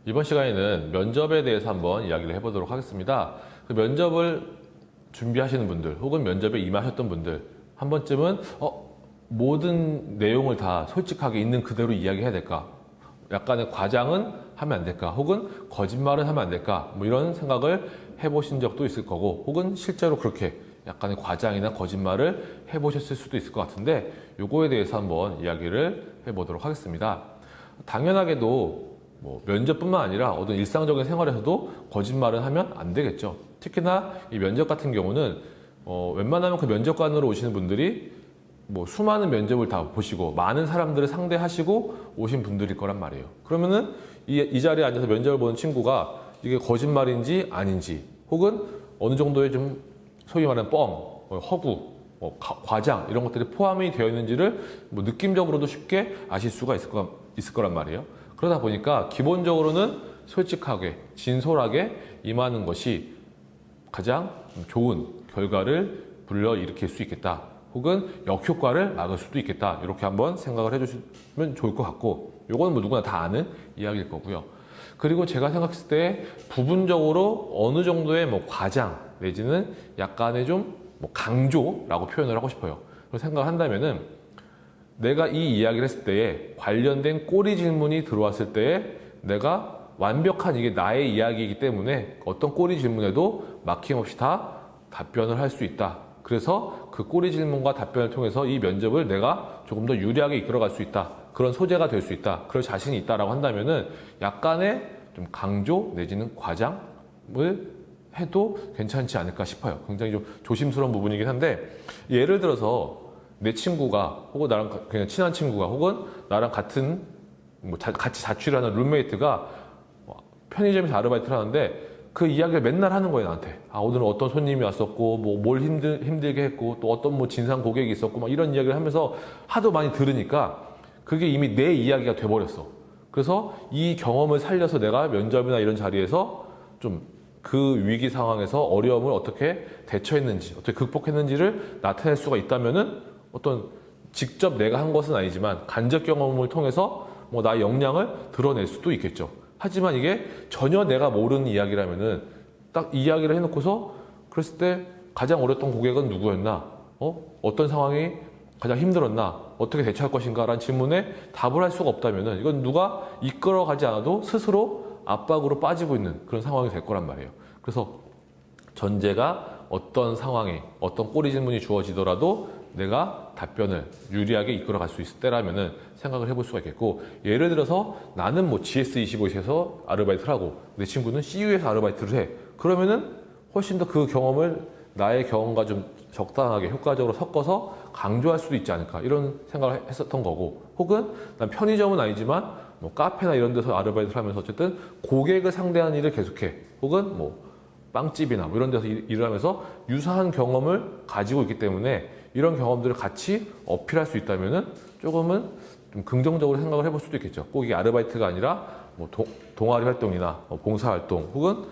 이번 시간에는 면접에 대해서 한번 이야기를 해보도록 하겠습니다. 그 면접을 준비하시는 분들 혹은 면접에 임하셨던 분들 한 번쯤은 모든 내용을 다 솔직하게 있는 그대로 이야기해야 될까? 약간의 과장은 하면 안 될까? 혹은 거짓말은 하면 안 될까? 뭐 이런 생각을 해보신 적도 있을 거고, 혹은 실제로 그렇게 약간의 과장이나 거짓말을 해보셨을 수도 있을 것 같은데, 요거에 대해서 한번 이야기를 해보도록 하겠습니다. 당연하게도 뭐 면접뿐만 아니라 어떤 일상적인 생활에서도 거짓말은 하면 안 되겠죠. 특히나 이 면접 같은 경우는 웬만하면 그 면접관으로 오시는 분들이 뭐 수많은 면접을 다 보시고 많은 사람들을 상대하시고 오신 분들일 거란 말이에요. 그러면은 이 자리에 앉아서 면접을 보는 친구가 이게 거짓말인지 아닌지, 혹은 어느 정도의 좀 소위 말하는 허구, 과장 이런 것들이 포함이 되어 있는지를 뭐 느낌적으로도 쉽게 아실 수가 있을 거란 말이에요. 그러다 보니까 기본적으로는 솔직하게 진솔하게 임하는 것이 가장 좋은 결과를 불러일으킬 수 있겠다, 혹은 역효과를 막을 수도 있겠다, 이렇게 한번 생각을 해주시면 좋을 것 같고, 요거는 뭐 누구나 다 아는 이야기일 거고요. 그리고 제가 생각했을 때 부분적으로 어느 정도의 뭐 과장 내지는 약간의 좀 뭐 강조라고 표현을 하고 싶어요. 그래서 생각을 한다면은 내가 이 이야기를 했을 때에 관련된 꼬리 질문이 들어왔을 때에 내가 완벽한 이게 나의 이야기이기 때문에 어떤 꼬리 질문에도 막힘없이 다 답변을 할 수 있다. 그래서 그 꼬리 질문과 답변을 통해서 이 면접을 내가 조금 더 유리하게 이끌어갈 수 있다. 그런 소재가 될 수 있다. 그럴 자신이 있다라고 한다면은 약간의 좀 강조 내지는 과장을 해도 괜찮지 않을까 싶어요. 굉장히 좀 조심스러운 부분이긴 한데, 예를 들어서 내 친구가 혹은 나랑 그냥 친한 친구가 혹은 나랑 같은 같이 자취를 하는 룸메이트가 편의점에서 아르바이트를 하는데 그 이야기를 맨날 하는 거예요, 나한테. 오늘은 어떤 손님이 왔었고, 뭘 힘들게 했고, 또 어떤 진상 고객이 있었고, 막 이런 이야기를 하면서 하도 많이 들으니까 그게 이미 내 이야기가 돼버렸어. 그래서 이 경험을 살려서 내가 면접이나 이런 자리에서 좀 그 위기 상황에서 어려움을 어떻게 대처했는지, 어떻게 극복했는지를 나타낼 수가 있다면은 어떤 직접 내가 한 것은 아니지만 간접 경험을 통해서 나의 역량을 드러낼 수도 있겠죠. 하지만 이게 전혀 내가 모르는 이야기라면은 딱 이야기를 해놓고서 그랬을 때 가장 어렸던 고객은 누구였나? 어떤 상황이 가장 힘들었나? 어떻게 대처할 것인가? 라는 질문에 답을 할 수가 없다면은 이건 누가 이끌어가지 않아도 스스로 압박으로 빠지고 있는 그런 상황이 될 거란 말이에요. 그래서 전제가 어떤 상황에 어떤 꼬리 질문이 주어지더라도 내가 답변을 유리하게 이끌어갈 수 있을 때라면은 생각을 해볼 수가 있겠고, 예를 들어서 나는 GS25에서 아르바이트를 하고 내 친구는 CU에서 아르바이트를 해. 그러면은 훨씬 더 그 경험을 나의 경험과 좀 적당하게 효과적으로 섞어서 강조할 수도 있지 않을까, 이런 생각을 했었던 거고, 혹은 난 편의점은 아니지만 카페나 이런 데서 아르바이트를 하면서 어쨌든 고객을 상대하는 일을 계속해. 혹은 빵집이나 이런 데서 일을 하면서 유사한 경험을 가지고 있기 때문에 이런 경험들을 같이 어필할 수 있다면은 조금은 좀 긍정적으로 생각을 해볼 수도 있겠죠. 꼭 이게 아르바이트가 아니라 동아리 활동이나 봉사 활동 혹은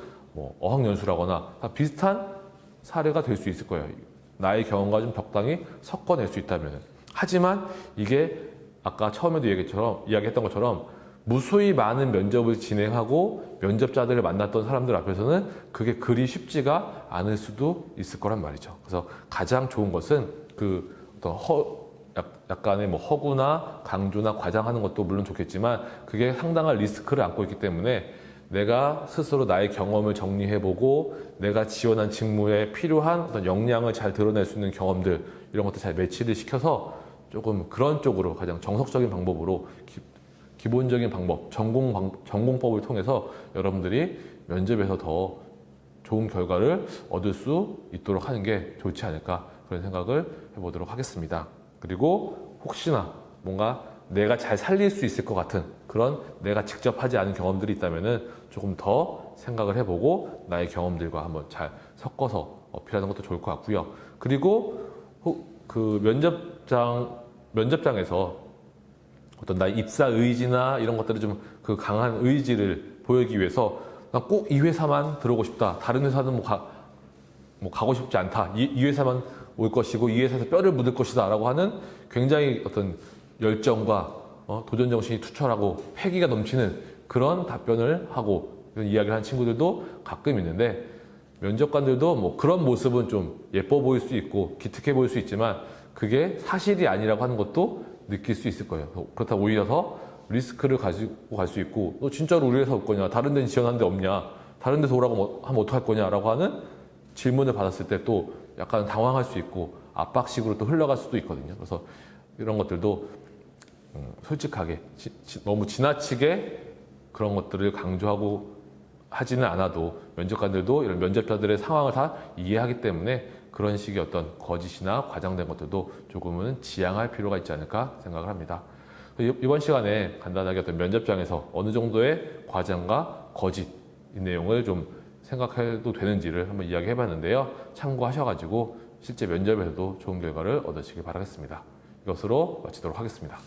어학연수라거나 다 비슷한 사례가 될 수 있을 거예요. 나의 경험과 좀 적당히 섞어낼 수 있다면은. 하지만 이게 아까 처음에도 이야기했던 것처럼 무수히 많은 면접을 진행하고 면접자들을 만났던 사람들 앞에서는 그게 그리 쉽지가 않을 수도 있을 거란 말이죠. 그래서 가장 좋은 것은 그 어떤 약간의 허구나 강조나 과장하는 것도 물론 좋겠지만 그게 상당한 리스크를 안고 있기 때문에 내가 스스로 나의 경험을 정리해보고 내가 지원한 직무에 필요한 어떤 역량을 잘 드러낼 수 있는 경험들, 이런 것들 잘 매치를 시켜서 조금 그런 쪽으로 가장 정석적인 방법으로 기본적인 방법, 전공법을 통해서 여러분들이 면접에서 더 좋은 결과를 얻을 수 있도록 하는 게 좋지 않을까, 그런 생각을 해보도록 하겠습니다. 그리고 혹시나 뭔가 내가 잘 살릴 수 있을 것 같은 그런 내가 직접 하지 않은 경험들이 있다면은 조금 더 생각을 해보고 나의 경험들과 한번 잘 섞어서 어필하는 것도 좋을 것 같고요. 그리고 그 면접장에서 어떤 나의 입사 의지나 이런 것들을 좀 그 강한 의지를 보이기 위해서 난 꼭 이 회사만 들어오고 싶다. 다른 회사는 가고 싶지 않다. 이 회사만 올 것이고 이 회사에서 뼈를 묻을 것이다. 라고 하는 굉장히 어떤 열정과 도전 정신이 투철하고 패기가 넘치는 그런 답변을 하고 그런 이야기를 한 친구들도 가끔 있는데 면접관들도 뭐 그런 모습은 좀 예뻐 보일 수 있고 기특해 보일 수 있지만 그게 사실이 아니라고 하는 것도 느낄 수 있을 거예요. 그렇다고 오히려 더 리스크를 가지고 갈 수 있고 너 진짜로 우리 회사 올 거냐? 다른 데는 지원한 데 없냐? 다른 데서 오라고 하면 어떡할 거냐라고 하는 질문을 받았을 때 또 약간 당황할 수 있고 압박식으로 또 흘러갈 수도 있거든요. 그래서 이런 것들도 솔직하게 너무 지나치게 그런 것들을 강조하고 하지는 않아도 면접관들도 이런 면접자들의 상황을 다 이해하기 때문에 그런 식의 어떤 거짓이나 과장된 것들도 조금은 지양할 필요가 있지 않을까 생각을 합니다. 이번 시간에 간단하게 어떤 면접장에서 어느 정도의 과장과 거짓 이 내용을 좀 생각해도 되는지를 한번 이야기해 봤는데요. 참고하셔가지고 실제 면접에서도 좋은 결과를 얻으시길 바라겠습니다. 이것으로 마치도록 하겠습니다.